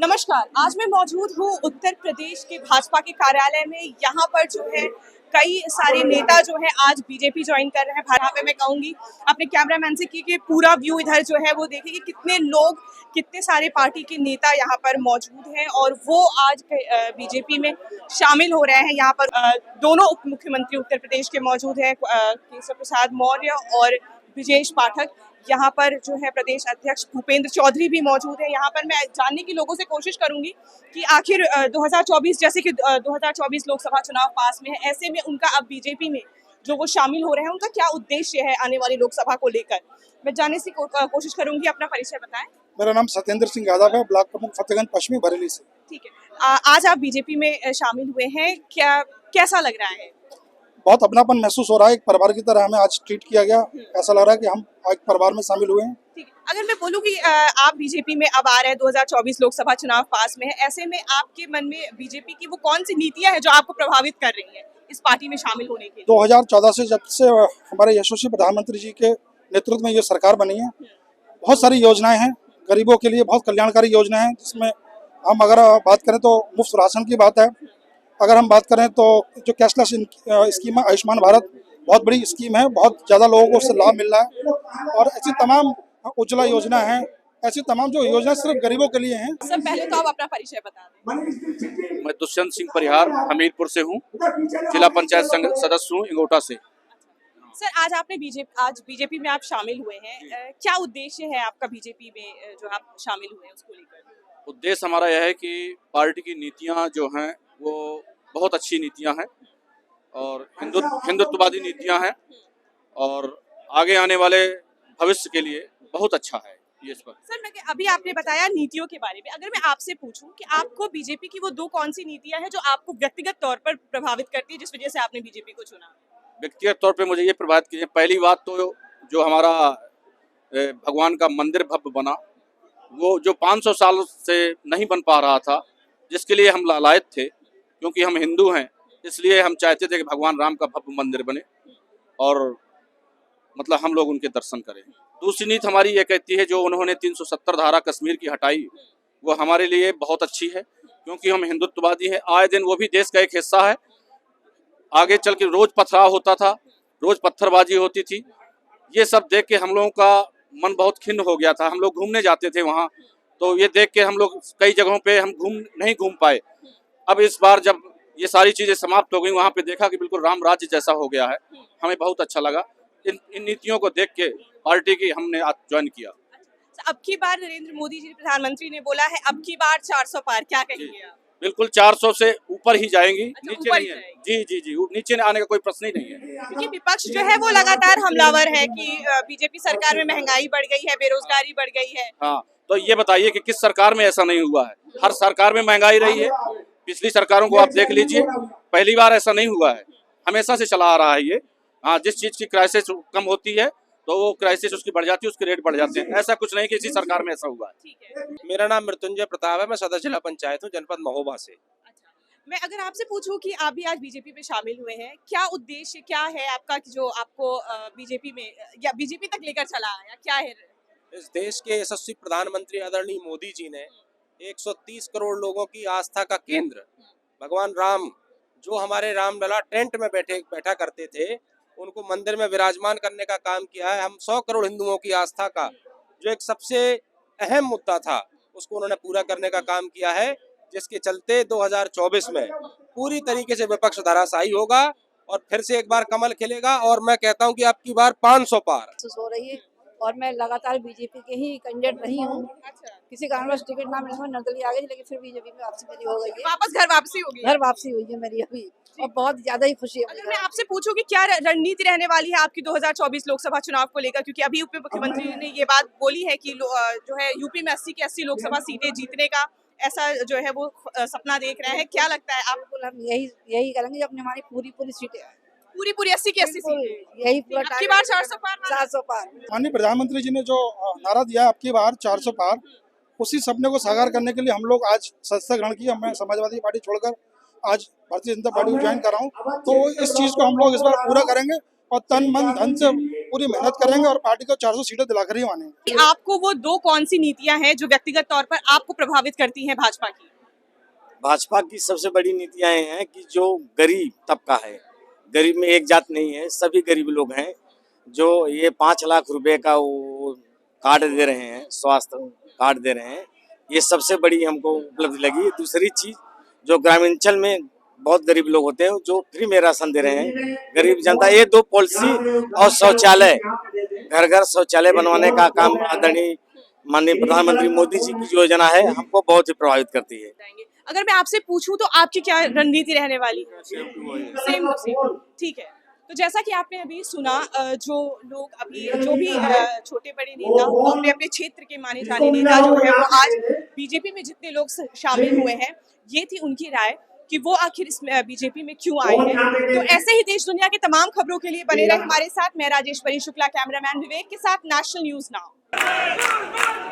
नमस्कार। आज मैं मौजूद हूँ उत्तर प्रदेश के भाजपा के कार्यालय में। यहाँ पर जो है कई सारे नेता जो है आज बीजेपी ज्वाइन कर रहे हैं। यहाँ पे मैं कहूँगी अपने कैमरामैन से कि पूरा व्यू इधर जो है वो देखिए कि कितने लोग, कितने सारे पार्टी के नेता यहाँ पर मौजूद हैं और वो आज बीजेपी में शामिल हो रहे हैं। यहाँ पर दोनों उप मुख्यमंत्री उत्तर प्रदेश के मौजूद हैं, केशव प्रसाद मौर्य और ब्रजेश पाठक। यहाँ पर जो है प्रदेश अध्यक्ष भूपेंद्र चौधरी भी मौजूद है। यहाँ पर मैं जानने की लोगों से कोशिश करूंगी कि आखिर 2024 जैसे कि 2024 लोकसभा चुनाव पास में है, ऐसे में उनका अब बीजेपी में जो वो शामिल हो रहे हैं उनका क्या उद्देश्य है आने वाली लोकसभा को लेकर। मैं जानने की कोशिश करूंगी। अपना परिचय बताएं। मेरा नाम सत्येंद्र सिंह यादव है, ब्लॉक प्रमुख फतेहगंज पश्चिमी बरेली से। ठीक है, आज आप बीजेपी में शामिल हुए हैं, क्या कैसा लग रहा है? बहुत अपनापन महसूस हो रहा है। एक परिवार की तरह हमें आज ट्रीट किया गया। ऐसा लग रहा है कि हम एक परिवार में शामिल हुए हैं। ठीक है, अगर मैं बोलूँ कि आप बीजेपी में अब आ रहे हैं, 2024 लोकसभा चुनाव पास में है, ऐसे में आपके मन में बीजेपी की वो कौन सी नीतियां हैं जो आपको प्रभावित कर रही हैं इस पार्टी में शामिल होने के लिए? 2014 से जब से हमारे यशस्वी प्रधानमंत्री जी के नेतृत्व में ये सरकार बनी है, बहुत सारी योजनाएं हैं गरीबों के लिए, बहुत कल्याणकारी योजनाएं हैं, जिसमें हम अगर बात करें तो मुफ्त राशन की बात है। अगर हम बात करें तो जो कैशलेस स्कीम है आयुष्मान भारत, बहुत बड़ी स्कीम है, बहुत ज़्यादा लोगों को उससे लाभ मिल रहा है। और ऐसी तमाम उज्ज्वला योजना है, ऐसी तमाम जो योजना सिर्फ गरीबों के लिए हैं। सर पहले तो आप अपना परिचय बता दें। मैं दुष्यंत सिंह परिहार हमीरपुर से हूँ, जिला पंचायत संघ सदस्य हूँ इंगोटा से। सर आज आपने बीजेपी में आप शामिल हुए हैं, क्या उद्देश्य है आपका बीजेपी में जो आप शामिल हुए हैं उसको लेकर? उद्देश्य हमारा यह है कि पार्टी की नीतियाँ जो हैं वो बहुत अच्छी नीतियाँ हैं और हिंदुत्ववादी नीतियाँ हैं और आगे आने वाले भविष्य के लिए बहुत अच्छा है ये। इस पर सर मैं अभी आपने बताया नीतियों के बारे में, अगर मैं आपसे पूछूं कि आपको बीजेपी की वो दो कौन सी नीतियां हैं जो आपको व्यक्तिगत तौर पर प्रभावित करती है, जिस वजह से आपने बीजेपी को चुना? व्यक्तिगत तौर पे मुझे ये प्रभावित कीजिए। पहली बात तो जो हमारा भगवान का मंदिर भव्य बना, वो जो 500 साल से नहीं बन पा रहा था, जिसके लिए हम लालायत थे, क्योंकि हम हिंदू हैं, इसलिए हम चाहते थे कि भगवान राम का भव्य मंदिर बने और मतलब हम लोग उनके दर्शन करें। दूसरी नीति हमारी ये कहती है, जो उन्होंने 370 धारा कश्मीर की हटाई, वो हमारे लिए बहुत अच्छी है, क्योंकि हम हिंदुत्ववादी हैं। आए दिन वो भी देश का एक हिस्सा है। आगे चल के रोज पथराव होता था, रोज पत्थरबाजी होती थी, ये सब देख के हम लोगों का मन बहुत खिन्न हो गया था। हम लोग घूमने जाते थे वहाँ, तो ये देख के हम लोग कई जगहों पे हम नहीं घूम पाए। अब इस बार जब ये सारी चीजें समाप्त हो गई, वहाँ पे देखा कि बिल्कुल राम राज्य जैसा हो गया है, हमें बहुत अच्छा लगा। इन नीतियों को देख के पार्टी की हमने आज ज्वाइन किया। अब की बार नरेंद्र मोदी जी प्रधानमंत्री ने बोला है अब की बार 400 पार, क्या कहेंगे आप? बिल्कुल 400 से ऊपर ही जाएंगी। अच्छा, नीचे नहीं है। जी, नीचे आने का कोई प्रश्न ही नहीं है। क्योंकि विपक्ष जो है वो लगातार हमलावर है कि बीजेपी सरकार में महंगाई बढ़ गई है, बेरोजगारी बढ़ गई है। हाँ, तो ये बताइए कि किस सरकार में ऐसा नहीं हुआ है? हर सरकार में महंगाई रही है। पिछली सरकारों को आप देख लीजिए, पहली बार ऐसा नहीं हुआ है, हमेशा से चला आ रहा है ये। हाँ, जिस चीज की क्राइसिस कम होती है तो वो क्राइसिस उसकी बढ़ जाती है, उसके रेट बढ़ जाते हैं। ऐसा कुछ नहीं कि इसी सरकार में ऐसा हुआ है। ठीक है। मेरा नाम मृत्युंजय प्रताप है, मैं सदस्य जिला पंचायत हूँ, जनपद महोबा से। अच्छा, मैं अगर आपसे पूछूं कि आप भी आज बीजेपी में शामिल हुए हैं, क्या उद्देश्य क्या है आपका कि जो आपको बीजेपी में या बीजेपी तक लेकर चला आया, क्या है? इस देश के यशस्वी प्रधानमंत्री आदरणीय मोदी जी ने 130 करोड़ लोगों की आस्था का केंद्र भगवान राम, जो हमारे रामलला टेंट में बैठा करते थे, उनको मंदिर में विराजमान करने का काम किया है। हम 100 करोड़ हिंदुओं की आस्था का जो एक सबसे अहम मुद्दा था, उसको उन्होंने पूरा करने का काम किया है, जिसके चलते 2024 में पूरी तरीके से विपक्ष धराशायी होगा और फिर से एक बार कमल खिलेगा। और मैं कहता हूं कि अब की बार 500 पार हो रही है और मैं लगातार बीजेपी के ही कैंडिडेट रही हूँ। किसी कारणवश टिकट ना मिलने में निर्दलीय आ गई, लेकिन फिर बीजेपी में वापसी मेरी हो गई है। वापस घर वापसी होगी? घर वापसी हुई है मेरी अभी, और बहुत ज्यादा ही खुशी है। अगर मैं आपसे पूछूं कि क्या रणनीति रहने वाली है आपकी 2024 लोकसभा चुनाव को लेकर, क्योंकि अभी उप मुख्यमंत्री ने ये बात बोली है कि जो है यूपी में 80 की 80 लोकसभा सीटें जीतने का ऐसा जो है वो सपना देख रहे हैं, क्या लगता है आप? बिल्कुल हम यही करेंगे, अपनी हमारी पूरी सीटें पूरी 80 की 80 सीटें, यही पूरा अब की बार 400 पार। 400 पार। माननीय प्रधानमंत्री जी ने जो नारा दिया अब की बार 400 पार, उसी सपने को साकार करने के लिए हम लोग आज सदस्यता ग्रहण किया। मैं समाजवादी पार्टी छोड़कर आज भारतीय जनता पार्टी को ज्वाइन कर रहा हूँ, तो इस चीज को हम लोग इस बार पूरा करेंगे और तन मन धन से पूरी मेहनत करेंगे और पार्टी को 400 सीटें दिलाकर ही मानेंगे। कि आपको वो दो कौन सी नीतियां हैं जो व्यक्तिगत तौर पर आपको प्रभावित करती हैं भाजपा की? भाजपा की सबसे बड़ी नीतियां ये हैं कि जो गरीब तबका है, गरीब में एक जात नहीं है, सभी गरीब लोग हैं। जो ये 5 लाख रुपए का वो कार्ड दे रहे हैं, स्वास्थ्य कार्ड दे रहे हैं, ये सबसे बड़ी हमको उपलब्धि लगी। दूसरी चीज, जो ग्रामीणांचल में बहुत गरीब लोग होते हैं जो फ्री में राशन दे रहे हैं गरीब जनता, ये दो पॉलिसी और शौचालय, घर घर शौचालय बनवाने का काम आदरणीय माननीय प्रधानमंत्री मोदी जी की योजना है, हमको बहुत ही प्रभावित करती है। अगर मैं आपसे पूछूं तो आपकी क्या रणनीति रहने वाली है? सेम टू सेम, ठीक है। तो जैसा कि आपने अभी सुना, जो लोग अभी जो भी छोटे बड़े नेता, वो अपने अपने क्षेत्र के माने जाने नेता जो है वो आज बीजेपी में जितने लोग शामिल हुए हैं, ये थी उनकी राय कि वो आखिर इस बीजेपी में क्यों आए हैं। तो ऐसे ही देश दुनिया के तमाम खबरों के लिए बने रहे हमारे साथ। मैं राजेश्वरी शुक्ला, कैमरामैन विवेक के साथ, नेशनल न्यूज नाउ।